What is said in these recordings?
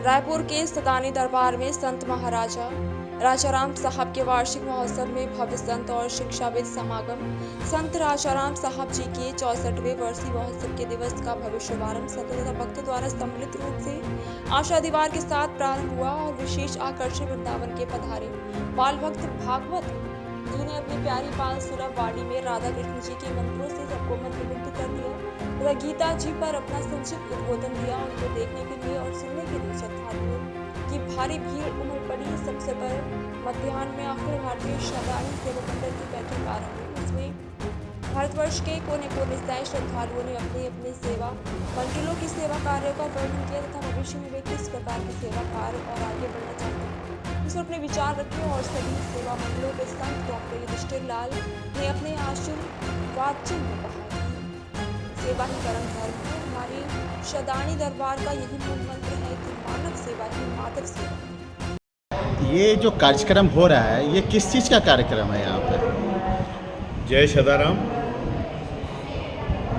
रायपुर के सदानी दरबार में संत महाराजा राजाराम साहब के वार्षिक महोत्सव में भव्य संत और शिक्षाविद समागम। संत राजाराम साहब जी के 64वें वर्षीय महोत्सव के दिवस का भव्य शुभारंभ संत तथा भक्तों द्वारा सम्मिलित रूप से आशा दीवार के साथ प्रारंभ हुआ और विशेष आकर्षण वृंदावन के पधारे बाल भक्त भागवत जी ने अपनी प्यारी बाल सुलभ वाणी में राधा कृष्ण जी के मंत्रों से सबको मंत्रमुग्ध कर दिया तथा गीता जी पर अपना संक्षिप्त उद्बोधन दिया। उनको देखने के लिए और सुनने के लिए श्रद्धालुओं की भारी भीड़ उमड़ पड़ी। सबसे पर मध्याह्न में अखिल भारतीय शरणार्थी सेवा मंडल की बैठक आरंभ हुई। इसमें भारतवर्ष के कोने कोने से श्रद्धालुओं ने अपने अपने सेवा मंडलों की सेवा कार्य का वर्णन किया तथा भविष्य में वे किस प्रकार की सेवा कार्य और आगे बढ़ना चाहते हैं इस पर अपने विचार रखे और सभी सेवा मंडलों के संत डॉक्टर युधिष्ठिर लाल ने अपने आशीर्वाद चिन्ह में कहा कि सेवा ही परम धर्म है। हमारी सदानी दरबार का यही मूल मंत्र है कि मानव सेवा ही माधव सेवा। ये जो कार्यक्रम हो रहा है ये किस चीज़ का कार्यक्रम है यहाँ पर? जय सदाराम।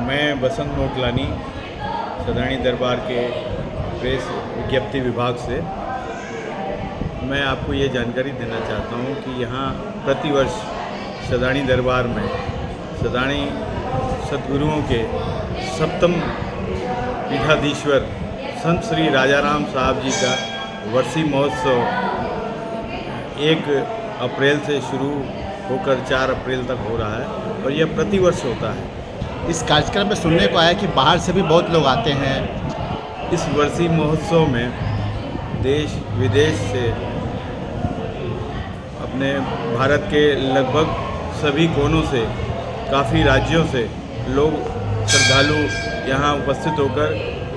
मैं बसंत मोटलानी सदानी दरबार के प्रेस विज्ञप्ति विभाग से मैं आपको ये जानकारी देना चाहता हूँ कि यहाँ प्रतिवर्ष सदानी दरबार में सदानी सद्गुरुओं के सप्तम पीठाधीश्वर संत श्री राजाराम साहब जी का वर्षीय महोत्सव 1 अप्रैल से शुरू होकर 4 अप्रैल तक हो रहा है और यह प्रतिवर्ष होता है। इस कार्यक्रम में सुनने को आया कि बाहर से भी बहुत लोग आते हैं। इस वर्षीय महोत्सव में देश विदेश से अपने भारत के लगभग सभी कोनों से काफ़ी राज्यों से लोग श्रद्धालु यहाँ उपस्थित होकर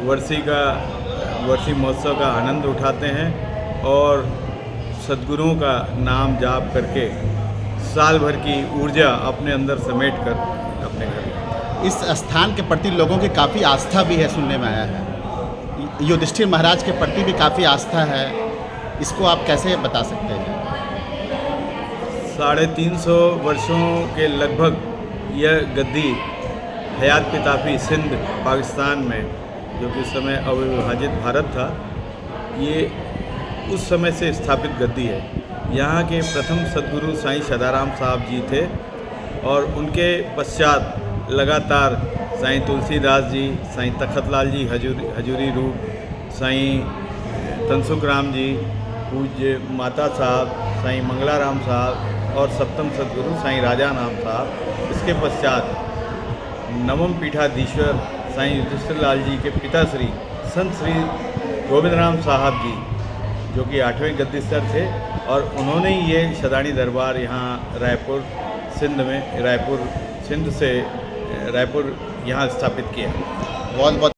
वर्षीय महोत्सव का आनंद उठाते हैं और सद्गुरुओं का नाम जाप करके साल भर की ऊर्जा अपने अंदर समेट कर अपने घर। इस स्थान के प्रति लोगों की काफ़ी आस्था भी है, सुनने में आया है। युधिष्ठिर महाराज के प्रति भी काफ़ी आस्था है, इसको आप कैसे बता सकते हैं? 350 वर्षों के लगभग यह गद्दी हयात पिताफी सिंध पाकिस्तान में, जो कि उस समय अविभाजित भारत था, ये उस समय से स्थापित गद्दी है। यहाँ के प्रथम सद्गुरु साईं सदाराम साहब जी थे और उनके पश्चात लगातार साईं तुलसीदास जी, साईं तखतलाल जी हजूरी रूप, साईं तनसुखराम जी, पूज्य माता साहब, साईं मंगलाराम साहब और सप्तम सद्गुरु साईं राजाराम साहब। इसके पश्चात नवम पीठाधीश्वर साईं युधिष्ठिर लाल जी के पिताश्री संत श्री गोविंदराम साहब जी, जो कि 8वें गद्दीसर थे और उन्होंने ये सदानी दरबार यहाँ रायपुर सिंध से रायपुर यहाँ स्थापित किया। बहुत बहुत